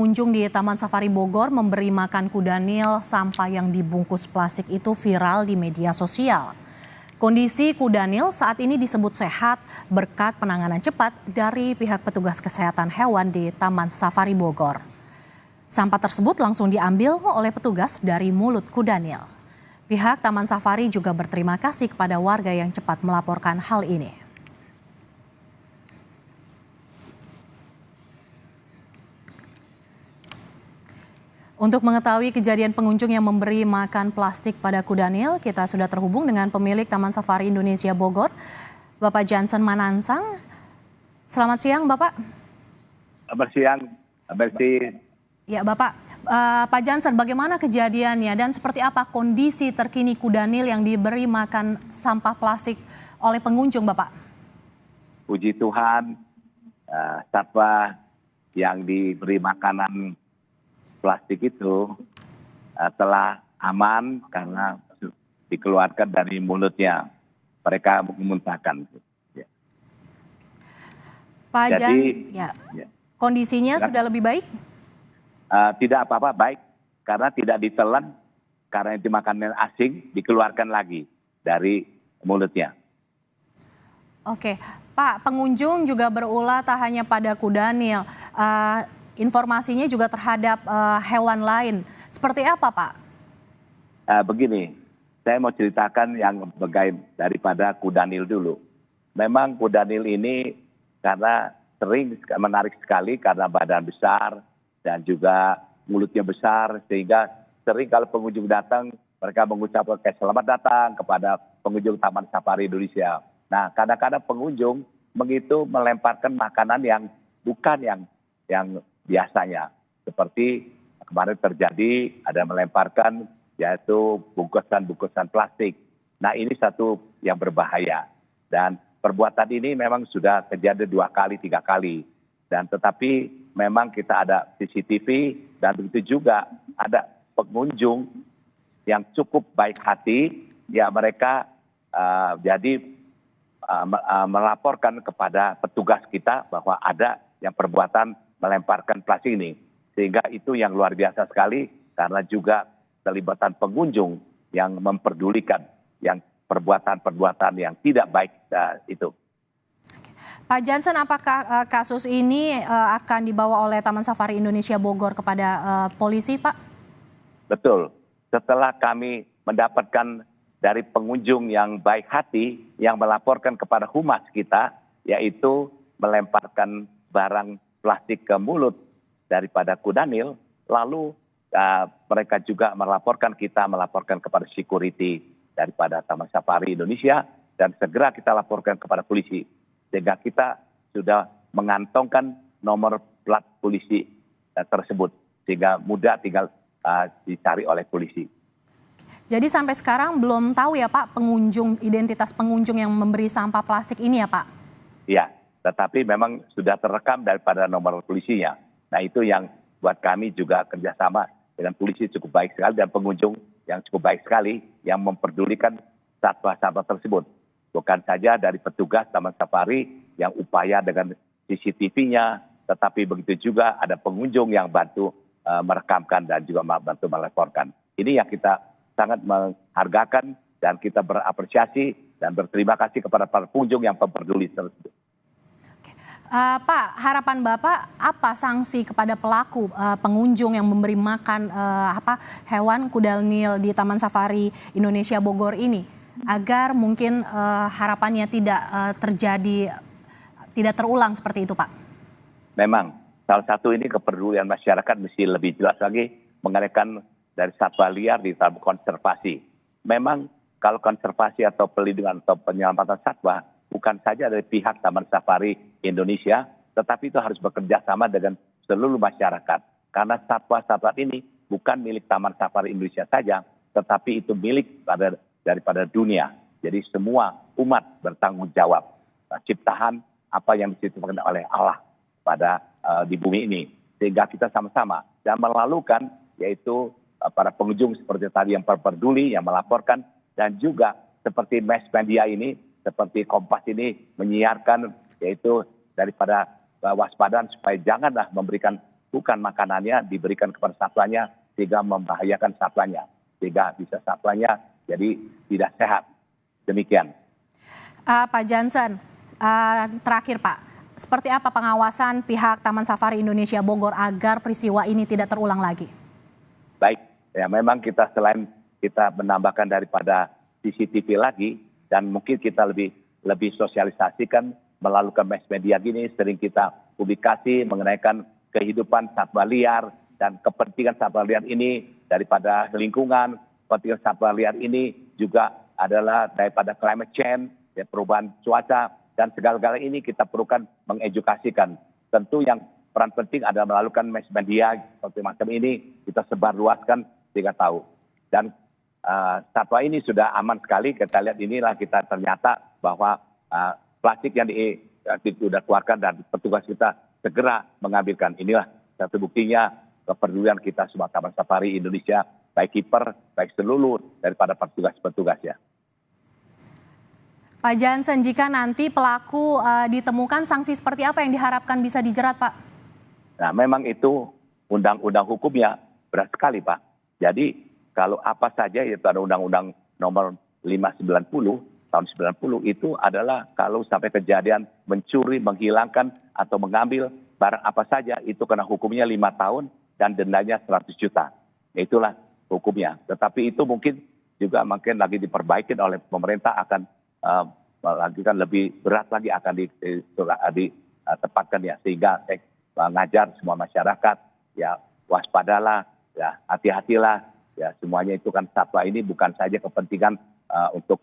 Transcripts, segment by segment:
Pengunjung di Taman Safari Bogor memberi makan kuda Nil sampah yang dibungkus plastik itu viral di media sosial. Kondisi kuda Nil saat ini disebut sehat berkat penanganan cepat dari pihak petugas kesehatan hewan di Taman Safari Bogor. Sampah tersebut langsung diambil oleh petugas dari mulut kuda Nil. Pihak Taman Safari juga berterima kasih kepada warga yang cepat melaporkan hal ini. Untuk mengetahui kejadian pengunjung yang memberi makan plastik pada kuda Nil, kita sudah terhubung dengan pemilik Taman Safari Indonesia Bogor, Bapak Jansen Manansang. Selamat siang, Bapak. Selamat siang, Mercy. Ya, Bapak. Pak Jansen, bagaimana kejadiannya dan seperti apa kondisi terkini kuda Nil yang diberi makan sampah plastik oleh pengunjung, Bapak? Puji Tuhan, satwa yang diberi makanan plastik itu telah aman karena dikeluarkan dari mulutnya. Mereka memuntahkan. Ya. Pak Jan, kondisinya sudah lebih baik? Tidak apa-apa, baik. Karena tidak ditelan, karena itu makanan asing, dikeluarkan lagi dari mulutnya. Oke, Pak, pengunjung juga berulah tak hanya pada kuda Nil. Informasinya juga terhadap hewan lain. Seperti apa, Pak? Begini, saya mau ceritakan yang daripada kuda Nil dulu. Memang kuda Nil ini karena sering menarik sekali karena badan besar dan juga mulutnya besar, sehingga sering kalau pengunjung datang mereka mengucapkan selamat datang kepada pengunjung Taman Safari Indonesia. Nah, kadang-kadang pengunjung begitu melemparkan makanan yang bukan yang biasanya, seperti kemarin terjadi ada melemparkan yaitu bungkusan plastik. Nah, ini satu yang berbahaya dan perbuatan ini memang sudah kejadian 2 kali 3 kali dan tetapi memang kita ada CCTV dan begitu juga ada pengunjung yang cukup baik hati ya mereka melaporkan kepada petugas kita bahwa ada yang perbuatan melemparkan plastik ini. Sehingga itu yang luar biasa sekali karena juga terlibatan pengunjung yang memperdulikan yang perbuatan-perbuatan yang tidak baik itu. Pak Jansen, apakah kasus ini akan dibawa oleh Taman Safari Indonesia Bogor kepada polisi, Pak? Betul. Setelah kami mendapatkan dari pengunjung yang baik hati yang melaporkan kepada humas kita, yaitu melemparkan barang plastik ke mulut daripada kuda Nil, lalu mereka juga melaporkan kepada security daripada Taman Safari Indonesia dan segera kita laporkan kepada polisi. Sehingga kita sudah mengantongkan nomor plat polisi tersebut sehingga mudah tinggal dicari oleh polisi. Jadi sampai sekarang belum tahu ya Pak identitas pengunjung yang memberi sampah plastik ini ya Pak? Iya. Tetapi memang sudah terekam daripada nomor polisinya. Nah itu yang buat kami juga kerjasama dengan polisi cukup baik sekali dan pengunjung yang cukup baik sekali yang memperdulikan satwa-satwa tersebut. Bukan saja dari petugas Taman Safari yang upaya dengan CCTV-nya, tetapi begitu juga ada pengunjung yang bantu merekamkan dan juga bantu melaporkan. Ini yang kita sangat menghargakan dan kita berapresiasi dan berterima kasih kepada para pengunjung yang peduli tersebut. Pak, harapan Bapak apa sanksi kepada pelaku pengunjung yang memberi makan hewan kuda Nil di Taman Safari Indonesia Bogor ini agar mungkin harapannya tidak terulang seperti itu, Pak? Memang salah satu ini kepedulian masyarakat mesti lebih jelas lagi mengenai dari satwa liar di dalam konservasi. Memang kalau konservasi atau pelindungan atau penyelamatan satwa bukan saja dari pihak Taman Safari Indonesia, tetapi itu harus bekerja sama dengan seluruh masyarakat. Karena satwa-satwa ini bukan milik Taman Safari Indonesia saja, tetapi itu milik daripada dunia. Jadi semua umat bertanggung jawab. Ciptaan apa yang diciptakan oleh Allah di bumi ini. Sehingga kita sama-sama dan melalukan yaitu para pengunjung seperti tadi yang peduli, yang melaporkan, dan juga seperti mass media ini, seperti Kompas ini menyiarkan yaitu daripada waspadaan supaya janganlah memberikan dibekukan makanannya, diberikan kepada satlanya sehingga membahayakan satlanya, sehingga bisa satlanya jadi tidak sehat. Demikian. Pak Jansen, terakhir Pak, seperti apa pengawasan pihak Taman Safari Indonesia Bogor agar peristiwa ini tidak terulang lagi? Baik, ya memang kita selain kita menambahkan daripada CCTV lagi, dan mungkin kita lebih sosialisasikan melalui mass media gini, sering kita publikasi mengenaikan kehidupan satwa liar dan kepentingan satwa liar ini daripada lingkungan, kepentingan satwa liar ini juga adalah daripada climate change, ya, perubahan cuaca, dan segala-galanya ini kita perlukan mengedukasikan. Tentu yang peran penting adalah melalui mass media seperti macam ini, kita sebarluaskan sehingga tahu. Dan satwa ini sudah aman sekali, kita lihat inilah kita ternyata bahwa plastik yang sudah keluarkan dan petugas kita segera mengambilkan. Inilah satu buktinya kepedulian kita semua Taman Safari Indonesia, baik kiper, baik seluruh daripada petugas-petugasnya. Pak Jansen, jika nanti pelaku ditemukan, sanksi seperti apa yang diharapkan bisa dijerat, Pak? Nah, memang itu undang-undang hukumnya berat sekali, Pak. Jadi kalau apa saja, yaitu ada undang-undang nomor 590 tahun 90 itu adalah kalau sampai kejadian mencuri, menghilangkan atau mengambil barang apa saja, itu kena hukumnya 5 tahun dan dendanya 100 juta. Itulah hukumnya. Tetapi itu mungkin juga makin lagi diperbaiki oleh pemerintah, akan lagi kan lebih berat lagi akan ditempatkan ya, sehingga mengajar semua masyarakat ya waspadalah, ya hati-hatilah, ya semuanya itu kan satwa ini bukan saja kepentingan untuk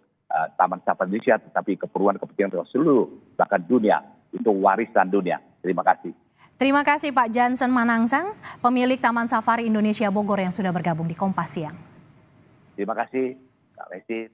Taman Safari Indonesia, tetapi kepentingan seluruh bahkan dunia, itu warisan dunia. Terima kasih. Terima kasih Pak Jansen Manangsang, pemilik Taman Safari Indonesia Bogor yang sudah bergabung di Kompas Siang. Terima kasih Kak Lesti.